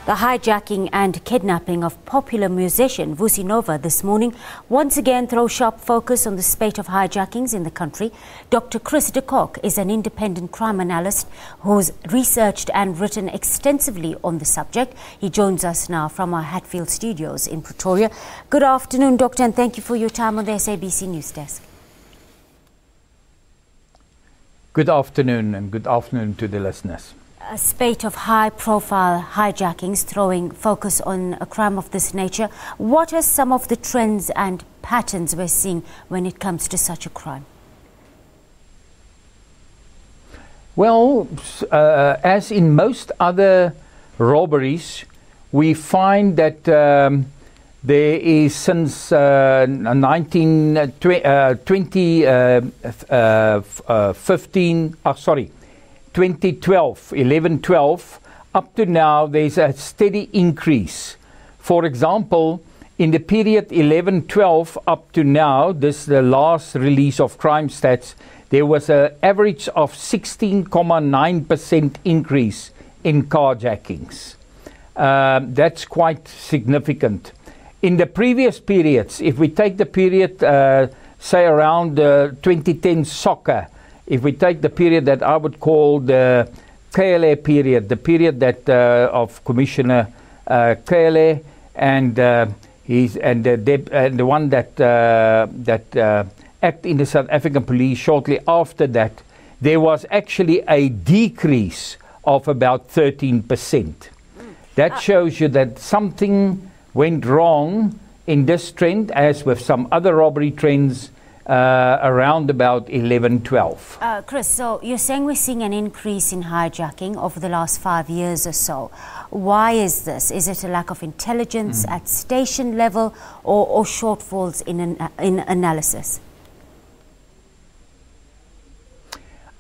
The hijacking and kidnapping of popular musician Vusi Nova this morning once again throw sharp focus on the spate of hijackings in the country. Dr. Chris de Kock is an independent crime analyst who's researched and written extensively on the subject. He joins us now from our Hatfield studios in Pretoria. Good afternoon, Doctor, and thank you for your time on the SABC News Desk. Good afternoon, and good afternoon to the listeners. A spate of high-profile hijackings throwing focus on a crime of this nature. What are some of the trends and patterns we're seeing when it comes to such a crime? Well, as in most other robberies, we find that there is since 2012, up to now, there's a steady increase. For example, in the period 11-12 up to now, this is the last release of crime stats, there was an average of 16.9% increase in carjackings. That's quite significant. In the previous periods, if we take the period, say around 2010 soccer, if we take the period that I would call the KLA period, the period that of Commissioner KLA and the one that act in the South African Police shortly after that, there was actually a decrease of about 13%. That shows you that something went wrong in this trend, as with some other robbery trends around about 11-12. Chris, so you're saying we're seeing an increase in hijacking over the last 5 years or so. Why is this? Is it a lack of intelligence at station level or shortfalls in analysis?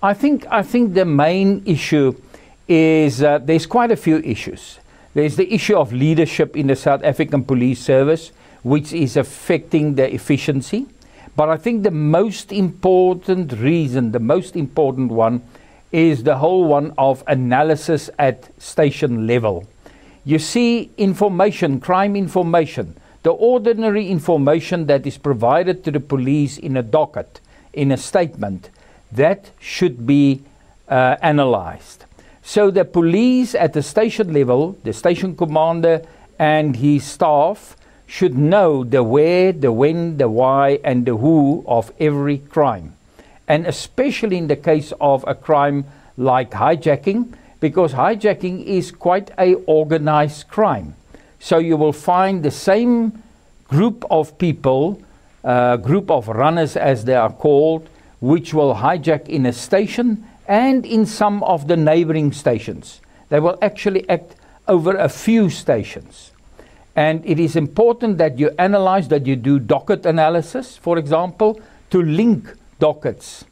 I think the main issue is there's quite a few issues. There's the issue of leadership in the South African Police Service, which is affecting the efficiency. But I think the most important reason, the most important one, is the whole one of analysis at station level. You see, information, crime information, the ordinary information that is provided to the police in a docket, in a statement, that should be analyzed. So the police at the station level, the station commander and his staff, should know the where, the when, the why, and the who of every crime. And especially in the case of a crime like hijacking, because hijacking is quite an organized crime. So you will find the same group of people, group of runners as they are called, which will hijack in a station and in some of the neighboring stations. They will actually act over a few stations. And it is important that you analyze, that you do docket analysis, for example, to link dockets,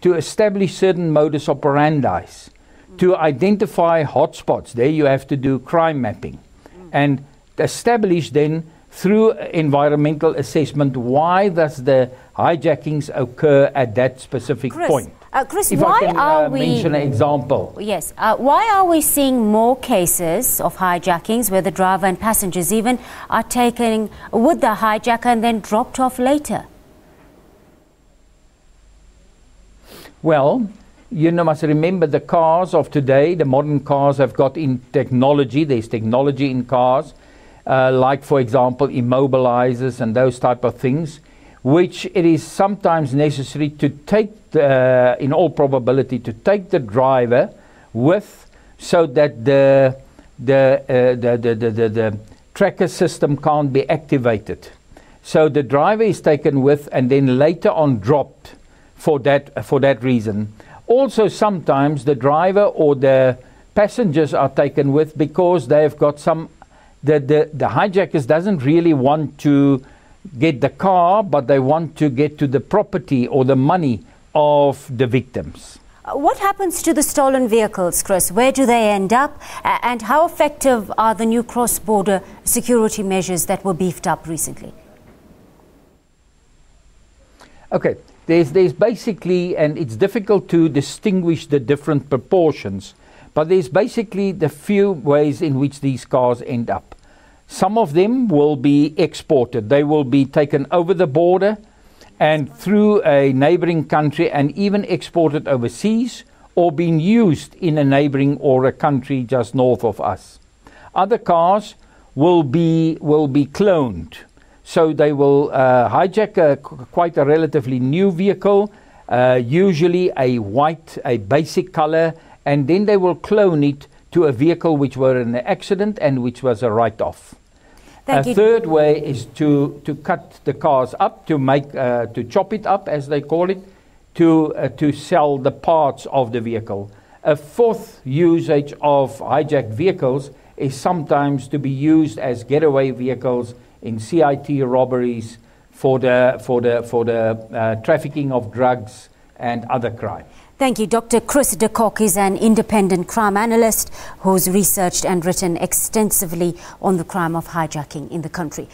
to establish certain modus operandi, to identify hotspots. There you have to do crime mapping and establish then through environmental assessment why does the hijackings occur at that specific point. Chris, if why I can are we mention an example? Yes. Why are we seeing more cases of hijackings where the driver and passengers even are taken with the hijacker and then dropped off later? Well, you must remember the cars of today, the modern cars have got in technology. There's technology in cars, like, for example, immobilizers and those type of things, which it is sometimes necessary to take, in all probability, to take the driver with, so that the tracker system can't be activated. So the driver is taken with and then later on dropped for that reason. Also, sometimes the driver or the passengers are taken with because they've got some. The hijackers doesn't really want to get the car, but they want to get to the property or the money of the victims. What happens to the stolen vehicles, Chris? Where do they end up? And how effective are the new cross-border security measures that were beefed up recently? Okay, there's basically, and it's difficult to distinguish the different proportions, But there's basically the few ways in which these cars end up. Some of them will be exported. They will be taken over the border and through a neighboring country and even exported overseas or being used in a neighboring or a country just north of us. Other cars will be cloned. So they will hijack quite a relatively new vehicle, usually a white, a basic color, and then they will clone it to a vehicle which were in an accident and which was a write-off. A third way is to cut the cars up, to chop it up, as they call it, to sell the parts of the vehicle. A fourth usage of hijacked vehicles is sometimes to be used as getaway vehicles in CIT robberies for the trafficking of drugs and other crime. Thank you. Dr. Chris de Kock is an independent crime analyst who's researched and written extensively on the crime of hijacking in the country.